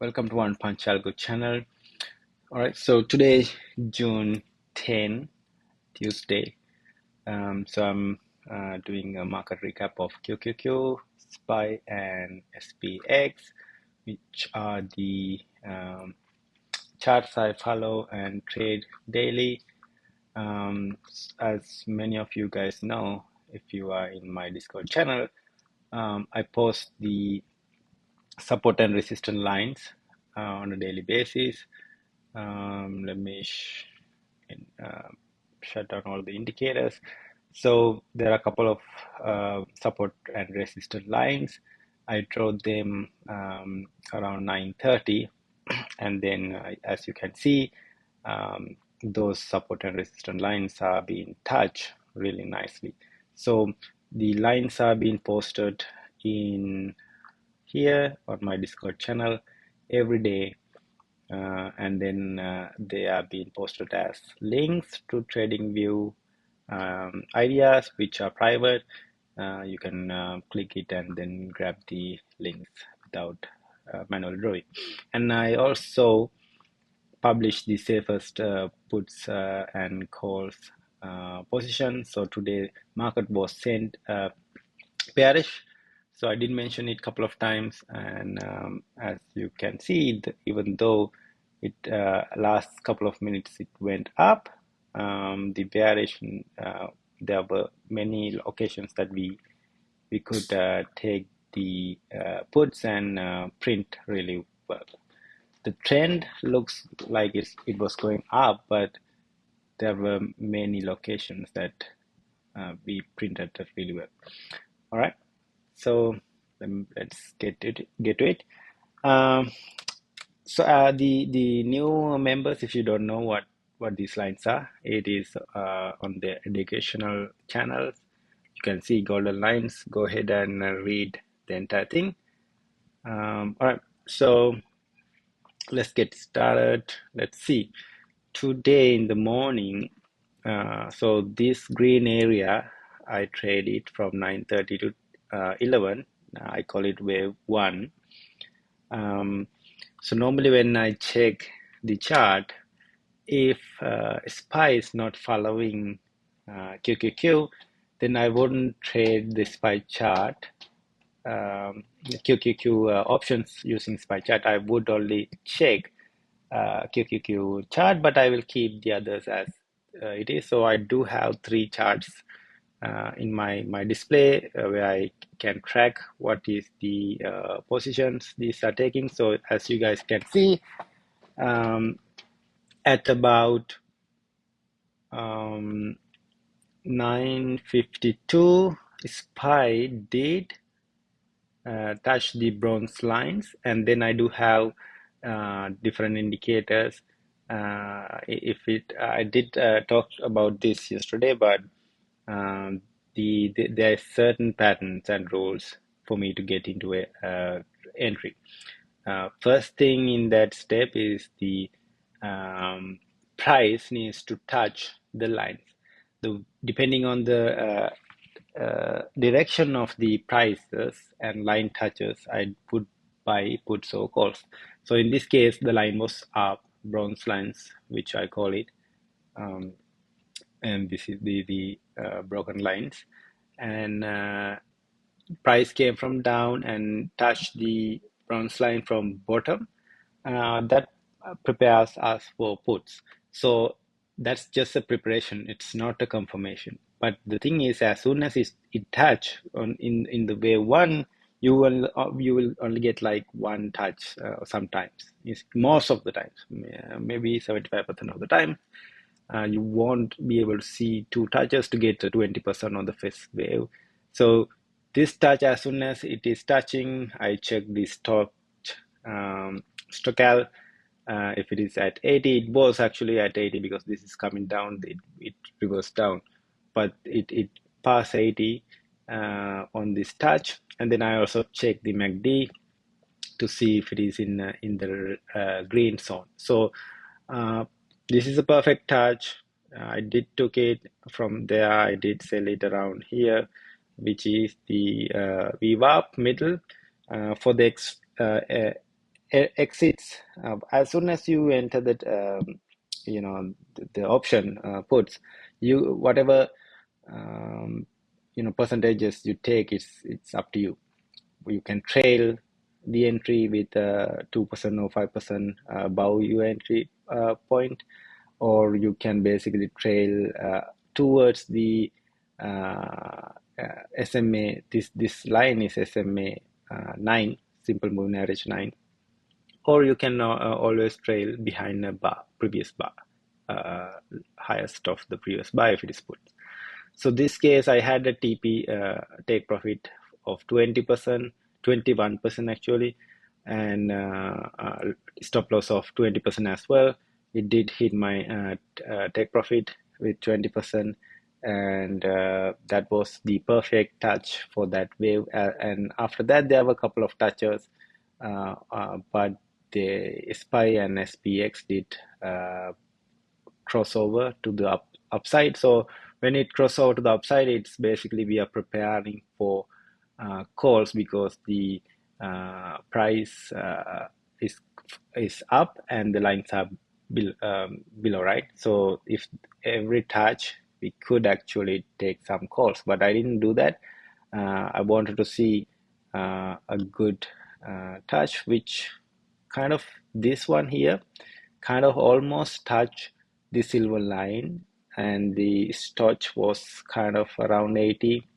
Welcome to OnePunch Algo channel. All right, so today, June 10, Tuesday. So I'm doing a market recap of QQQ, SPY, and SPX, which are the charts I follow and trade daily. As many of you guys know, if you are in my Discord channel, I post the support and resistance lines on a daily basis. Let me shut down all the indicators. So there are a couple of support and resistance lines. I draw them around 9:30, and then as you can see, those support and resistance lines are being touched really nicely. So the lines are being posted in here on my Discord channel every day, and then they are being posted as links to TradingView ideas which are private. You can click it and then grab the links without manual drawing. And I also publish the safest puts and calls position. So today market was sent bearish. So I did mention it a couple of times, and as you can see, even though it last couple of minutes it went up, the bearish, there were many occasions that we could take the puts and print really well. The trend looks like it was going up, but there were many locations that we printed really well. All right. So let's get to it. Um, so the new members, if you don't know what these lines are, it is on the educational channels. You can see golden lines. Go ahead and read the entire thing. All right, so let's get started. Let's see. Today in the morning, so this green area, I trade it from 9:30 to 11. I call it wave 1. So normally when I check the chart, if SPY is not following QQQ, then I wouldn't trade the SPY chart, QQQ options using SPY chart. I would only check QQQ chart, but I will keep the others as it is. So I do have 3 charts in my display where I can track what is the positions these are taking. So as you guys can see, at about 9:52, SPY did touch the bronze lines, and then I do have different indicators. I did talk about this yesterday, but there are certain patterns and rules for me to get into a entry. First thing in that step is the price needs to touch the lines. Depending on the direction of the prices and line touches, I would buy puts or calls. So in this case, the line was up, bronze lines, which I call it, and this is the broken lines, and price came from down and touched the bronze line from bottom. That prepares us for puts. So that's just a preparation. It's not a confirmation. But the thing is, as soon as it touch in the wave 1, you will only get like 1 touch sometimes. It's most of the times, maybe 75% of the time. You won't be able to see 2 touches to get 20% on the first wave. So this touch, as soon as it is touching, I check the stochal. If it is at 80, it was actually at 80 because this is coming down, it reversed down, but it passed 80 on this touch. And then I also check the MACD to see if it is in the green zone. So this is a perfect touch. I did took it from there. I did sell it around here, which is the VWAP middle for the exits as soon as you enter that the option puts you whatever percentages you take, it's up to you. You can trail the entry with 2% or 5% above your entry point, or you can basically trail towards the SMA. This line is SMA 9, simple moving average 9, or you can always trail behind a bar, previous bar, highest of the previous bar if it is put. So this case, I had a TP take profit of 20%, 21% actually, and stop loss of 20% as well. It did hit my take profit with 20%, and that was the perfect touch for that wave. And after that, there were a couple of touches, but the SPY and SPX did crossover to the upside. So when it crosses over to the upside, it's basically we are preparing for calls, because the price is up and the lines are below, right? So if every touch, we could actually take some calls, but I didn't do that. I wanted to see a good touch, which kind of this one here kind of almost touch the silver line, and the touch was kind of around 80,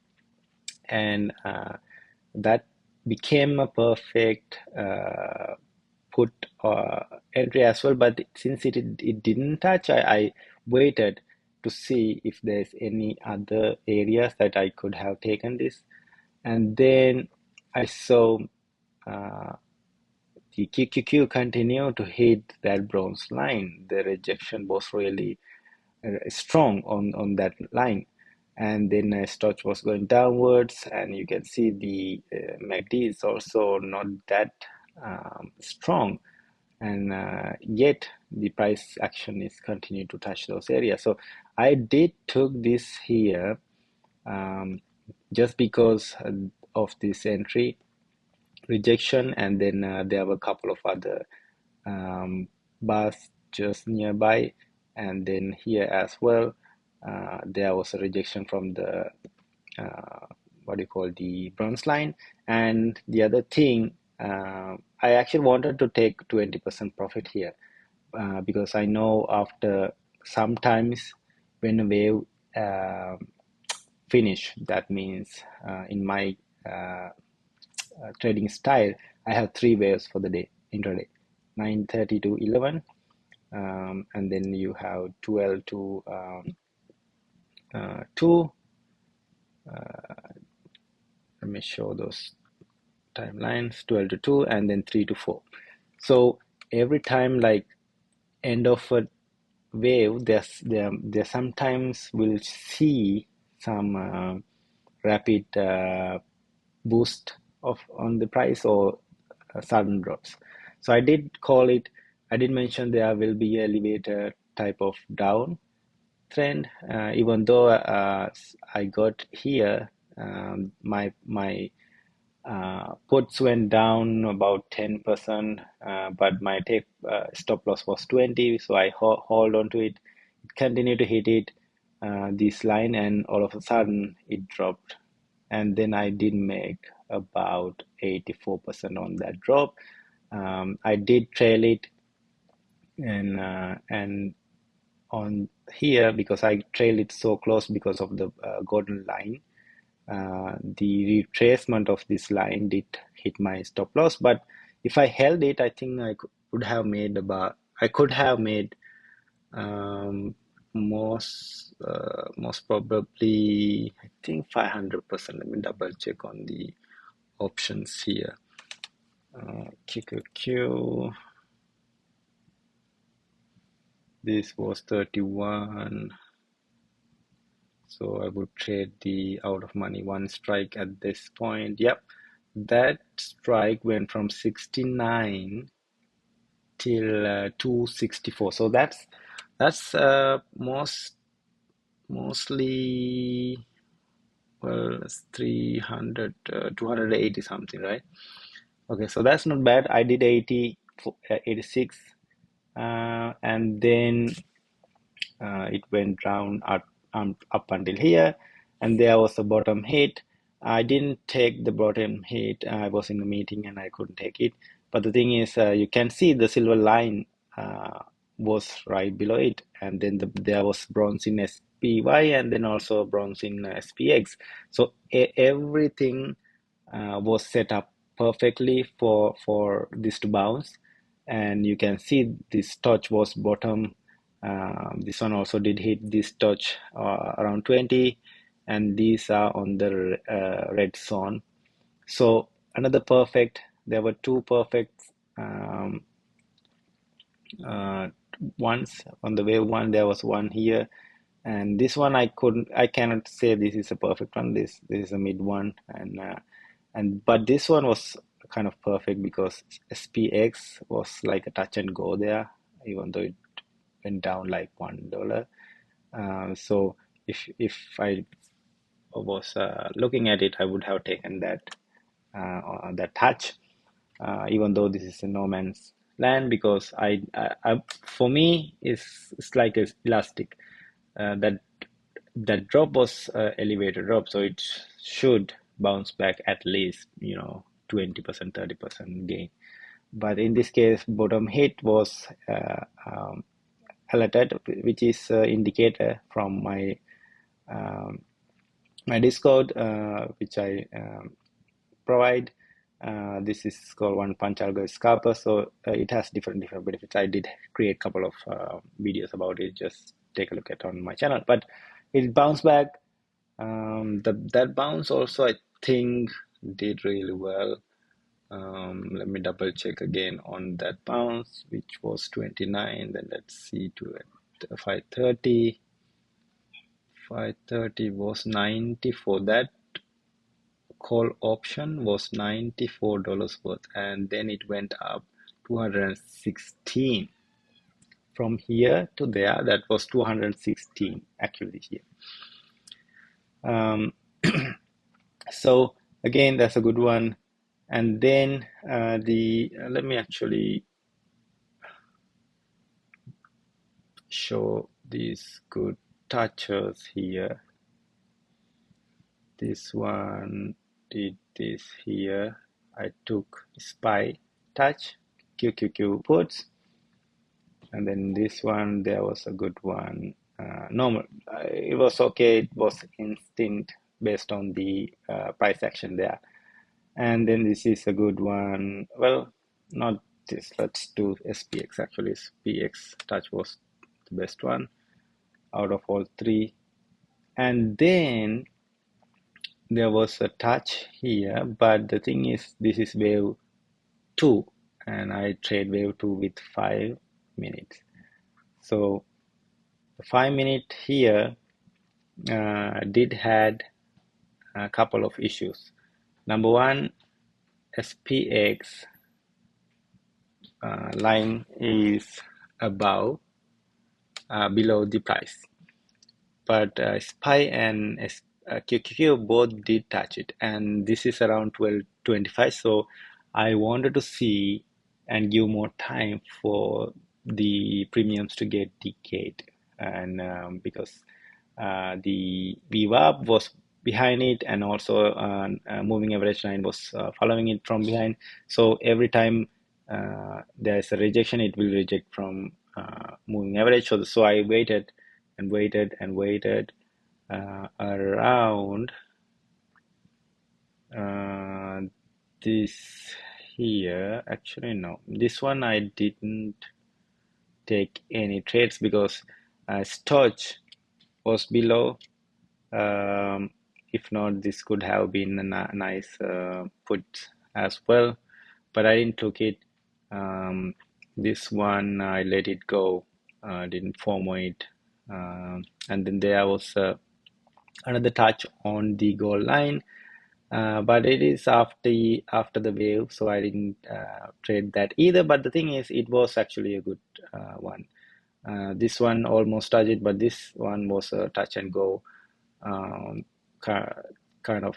and that became a perfect put entry as well. But since it didn't touch, I waited to see if there's any other areas that I could have taken this, and then I saw the QQQ continue to hit that bronze line. The rejection was really strong on that line, and then stock was going downwards, and you can see the MACD is also not that strong, and yet the price action is continuing to touch those areas. So I did took this here just because of this entry rejection, and then there were a couple of other bars just nearby, and then here as well there was a rejection from the what do you call the bronze line. And the other thing, I actually wanted to take 20% profit here because I know after sometimes when a wave finish, that means in my trading style, I have 3 waves for the day, intraday, 9:30 to 11, and then you have 12 to 2. Let me show those timelines, 12 to 2, and then 3 to 4. So every time, like end of a wave, there sometimes will see some rapid boost on the price, or sudden drops. So I did call it, I did mention there will be elevator type of down trend, even though I got here, my puts went down about 10%, but my take stop loss was 20, so I hold on to it. It continued to hit it, this line, and all of a sudden it dropped, and then I did make about 84% on that drop. I did trail it, and on here, because I trailed it so close because of the golden line, the retracement of this line did hit my stop loss. But if I held it, I think I could have made most probably, I think 500%. Let me double check on the options here. QQQ, this was 31. So I would trade the out of money one strike at this point. Yep, that strike went from 69 till 264. So that's mostly, well, it's 300 280 something, right? Okay, so that's not bad. I did 80 86, and then it went down up until here, and there was a bottom hit. I didn't take the bottom hit. I was in a meeting and I couldn't take it. But the thing is, you can see the silver line was right below it, and then there was bronze in SPY and then also bronze in SPX. So everything was set up perfectly for this to bounce, and you can see this touch was bottom. This one also did hit this touch around 20, and these are on the red zone. So another perfect. There were two perfect um, uh, ones on the wave one. There was one here, and this one I cannot say this is a perfect one. This is a mid one, and but this one was kind of perfect because SPX was like a touch and go there, even though it went down like $1. So if I was looking at it, I would have taken that touch, even though this is a no man's land, because for me it's like a elastic. That drop was elevated drop, so it should bounce back at least 20%, 30% gain. But in this case, bottom hit was alerted, which is indicator from my Discord, which I provide. This is called OnePunch Algo Scalper, so it has different benefits. I did create a couple of videos about it. Just take a look at on my channel. But it bounced back. That bounce also, I think, did really well. Let me double check again on that bounce, which was 29. Then let's see to it 530. 530 was 94. That call option was $94 worth, and then it went up 216 from here to there. That was 216 actually here. So again, that's a good one. And then let me actually show these good touches here. This one did this here. I took SPY touch, QQQ puts, and then this one, there was a good one. Normal, it was okay. It was instinct based on the price action there. And then this is a good one. Well, not this. Let's do SPX actually. SPX touch was the best one out of all three. And then there was a touch here, but the thing is, this is wave 2, and I trade wave 2 with 5 minutes. So the 5 minute here did had a couple of issues. Number one, SPX line is above below the price, but SPY and QQQ both did touch it, and this is around 12:25. So I wanted to see and give more time for the premiums to get decayed, and because the VWAP was behind it, and also moving average line was following it from behind. So every time there is a rejection, it will reject from moving average. So I waited and waited and waited around this here. Actually, no, this one I didn't take any trades because Storch was below. If not, this could have been a nice put as well, but I didn't took it. This one I let it go, didn't FOMO it. And then there was another touch on the goal line, but it is after the wave, so I didn't trade that either. But the thing is, it was actually a good one. This one almost touched it, but this one was a touch and go kind of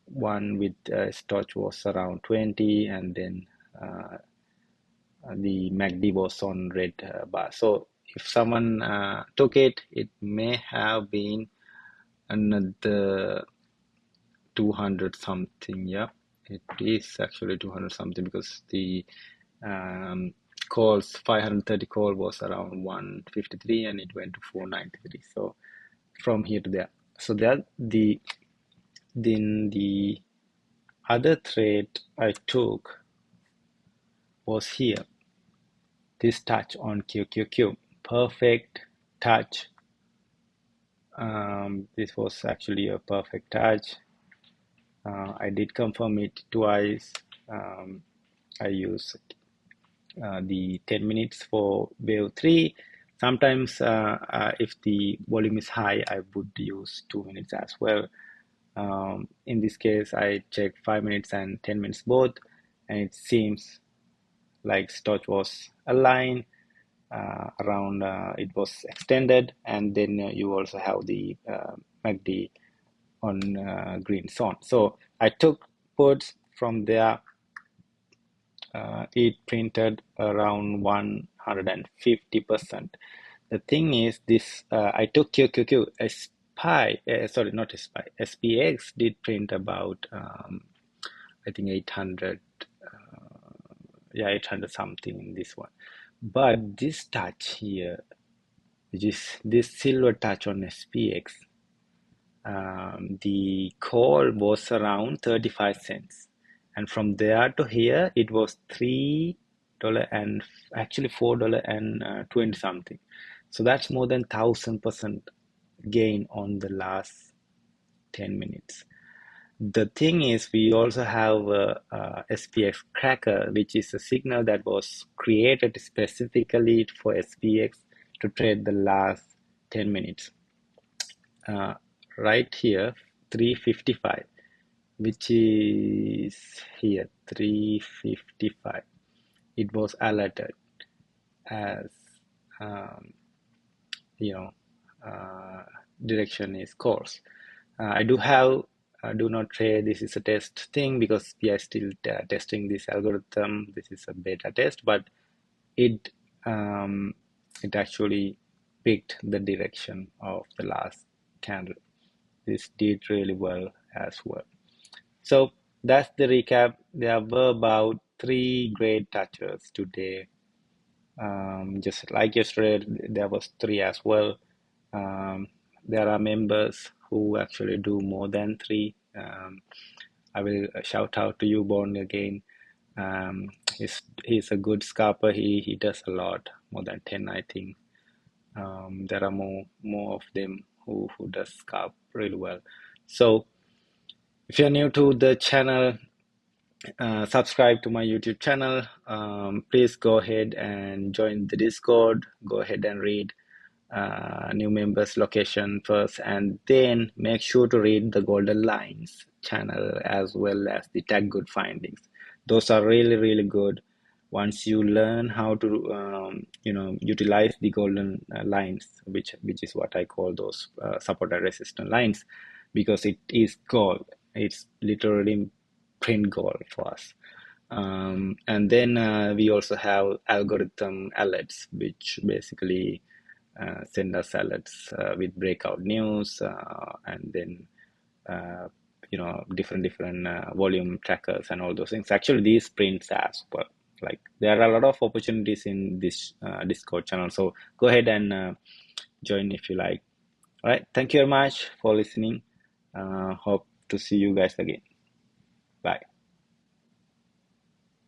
one with Storch was around 20, and then the MACD was on red bar. So if someone took it, it may have been another 200 something. Yeah, it is actually 200 something, because the calls 530 call was around 153 and it went to 493. So from here to there. So that then the other trade I took was here, this touch on QQQ, perfect touch. This was actually a perfect touch. I did confirm it twice. I use the 10 minutes for wave 3. Sometimes if the volume is high, I would use 2 minutes as well. In this case, I checked 5 minutes and 10 minutes both, and it seems like stock was aligned around, it was extended, and then you also have the MACD on green zone. So I took puts from there. It printed around 150%. The thing is, this I took QQQ. Sorry, not SPY. SPX did print about I think 800, yeah, 800 something in this one. But this touch here, which is this silver touch on SPX, the call was around 35 cents, and from there to here it was $3 and actually $4 and 20 something. So that's more than 1000% gain on the last 10 minutes. The thing is, we also have a SPX cracker, which is a signal that was created specifically for SPX to trade the last 10 minutes. Right here, 355, which is here, 355. It was alerted as, you know, direction is course. I do have do not trade. This is a test thing because we are still testing this algorithm. This is a beta test, but it it actually picked the direction of the last candle. This did really well as well. So that's the recap. There were about 3 great touches today. Just like yesterday, there was 3 as well. There are members who actually do more than 3. I will shout out to you, Born Again. He's a good scalper. He does a lot, more than 10, I think. There are more of them who does scalp really well. So if you're new to the channel, subscribe to my YouTube channel. Please go ahead and join the Discord. Go ahead and read new members location first, and then make sure to read the Golden Lines channel as well as the Tag Good Findings. Those are really good. Once you learn how to utilize the golden lines, which is what I call those support and resistance lines, because it is gold. It's literally print gold for us. And then we also have algorithm alerts, which basically send us alerts with breakout news, and then different volume trackers and all those things. Actually, these prints as well. Like, there are a lot of opportunities in this Discord channel. So go ahead and join if you like. All right. Thank you very much for listening. Hope to see you guys again. Bye.